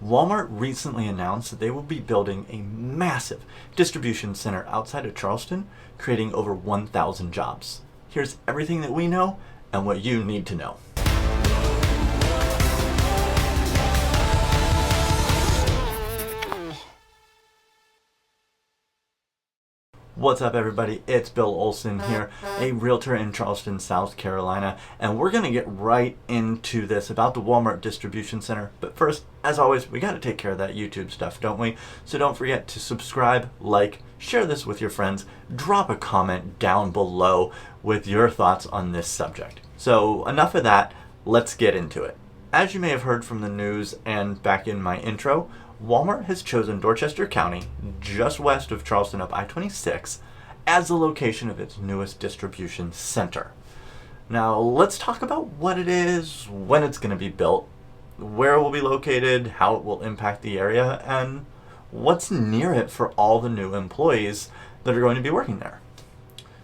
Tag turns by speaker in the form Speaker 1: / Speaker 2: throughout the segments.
Speaker 1: Walmart recently announced that they will be building a massive distribution center outside of Charleston, creating over 1,000 jobs. Here's everything that we know and what you need to know. What's up, everybody? It's Bill Olson here, a realtor in Charleston, South Carolina, and we're going to get right into this about the Walmart distribution center. But first, as always, we got to take care of that YouTube stuff, don't we? So don't forget to subscribe, like, share this with your friends, drop a comment down below with your thoughts on this subject. So enough of that, let's get into it. As you may have heard from the news and back in my intro, Walmart has chosen Dorchester County, just west of Charleston up I-26, as the location of its newest distribution center. Now, let's talk about what it is, when it's going to be built, where it will be located, how it will impact the area, and what's near it for all the new employees that are going to be working there.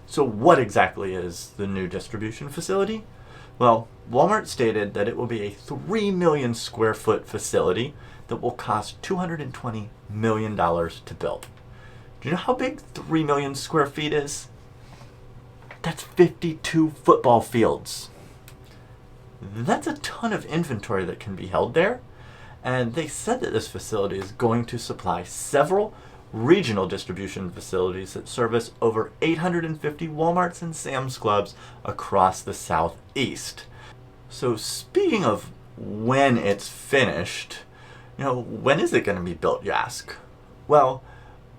Speaker 1: So what exactly is the new distribution facility? Well, Walmart stated that it will be a 3 million square foot facility that will cost $220 million to build. Do you know how big 3 million square feet is? That's 52 football fields. That's a ton of inventory that can be held there. And they said that this facility is going to supply several regional distribution facilities that service over 850 Walmarts and Sam's Clubs across the Southeast. So speaking of when it's finished, when is it going to be built, you ask? Well,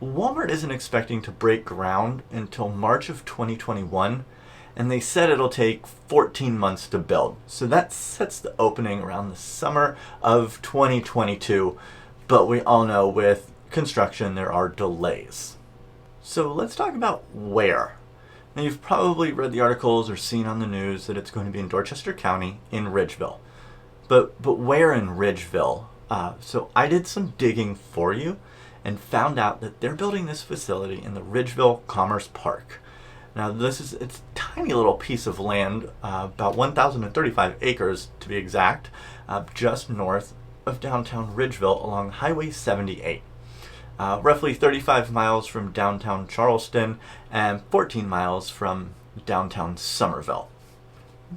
Speaker 1: Walmart isn't expecting to break ground until March of 2021, and they said it'll take 14 months to build. So that sets the opening around the summer of 2022, but we all know with construction there are delays. So let's talk about where. Now, you've probably read the articles or seen on the news that it's going to be in Dorchester County in Ridgeville. But where in Ridgeville? So I did some digging for you and found out that they're building this facility in the Ridgeville Commerce Park. Now it's a tiny little piece of land, about 1,035 acres to be exact, just north of downtown Ridgeville along Highway 78. Roughly 35 miles from downtown Charleston and 14 miles from downtown Somerville.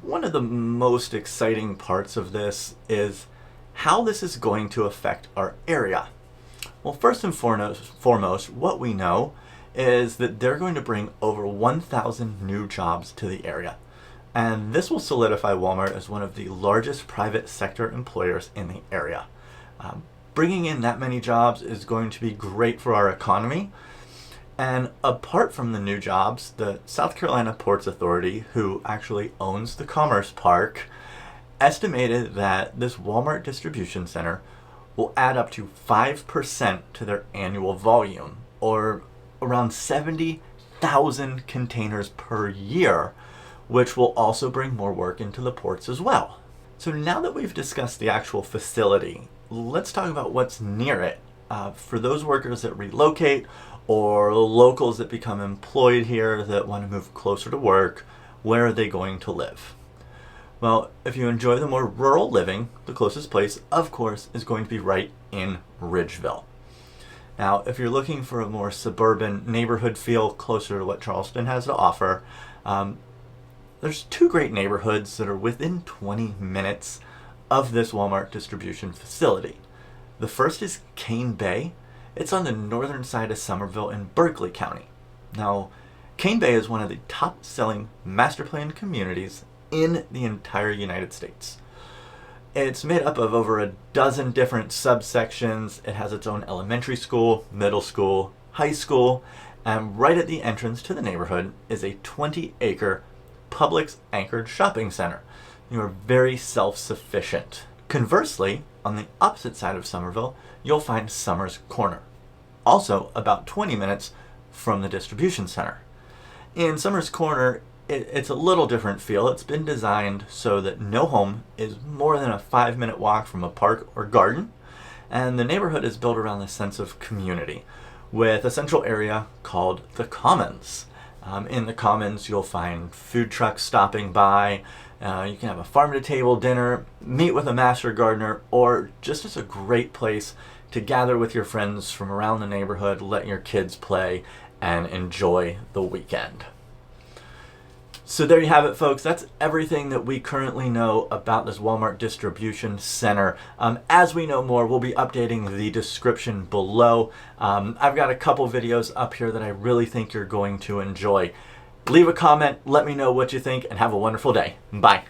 Speaker 1: One of the most exciting parts of this is how this is going to affect our area. Well, first and foremost, what we know is that they're going to bring over 1,000 new jobs to the area. And this will solidify Walmart as one of the largest private sector employers in the area. Bringing in that many jobs is going to be great for our economy. And apart from the new jobs, the South Carolina Ports Authority, who actually owns the Commerce Park, estimated that this Walmart distribution center will add up to 5% to their annual volume, or around 70,000 containers per year, which will also bring more work into the ports as well. So now that we've discussed the actual facility, let's talk about what's near it. For those workers that relocate or locals that become employed here that want to move closer to work, where are they going to live? Well, if you enjoy the more rural living, the closest place, of course, is going to be right in Ridgeville. Now, if you're looking for a more suburban neighborhood feel closer to what Charleston has to offer, there's two great neighborhoods that are within 20 minutes of this Walmart distribution facility. The first is Cane Bay. It's on the northern side of Somerville in Berkeley County. Now, Cane Bay is one of the top-selling master planned communities in the entire United States. It's made up of over a dozen different subsections. It has its own elementary school, middle school, high school, and right at the entrance to the neighborhood is a 20-acre Publix anchored shopping center. You are very self-sufficient. Conversely, on the opposite side of Somerville, you'll find Summers Corner, also about 20 minutes from the distribution center. In Summers Corner, it's a little different feel. It's been designed so that no home is more than a 5-minute walk from a park or garden, and the neighborhood is built around the sense of community, with a central area called the Commons. In the Commons, you'll find food trucks stopping by, You can have a farm-to-table dinner, meet with a master gardener, or just as a great place to gather with your friends from around the neighborhood, let your kids play, and enjoy the weekend. So there you have it, folks. That's everything that we currently know about this Walmart distribution center. As we know more, we'll be updating the description below. I've got a couple videos up here that I really think you're going to enjoy. Leave a comment, let me know what you think, and have a wonderful day. Bye.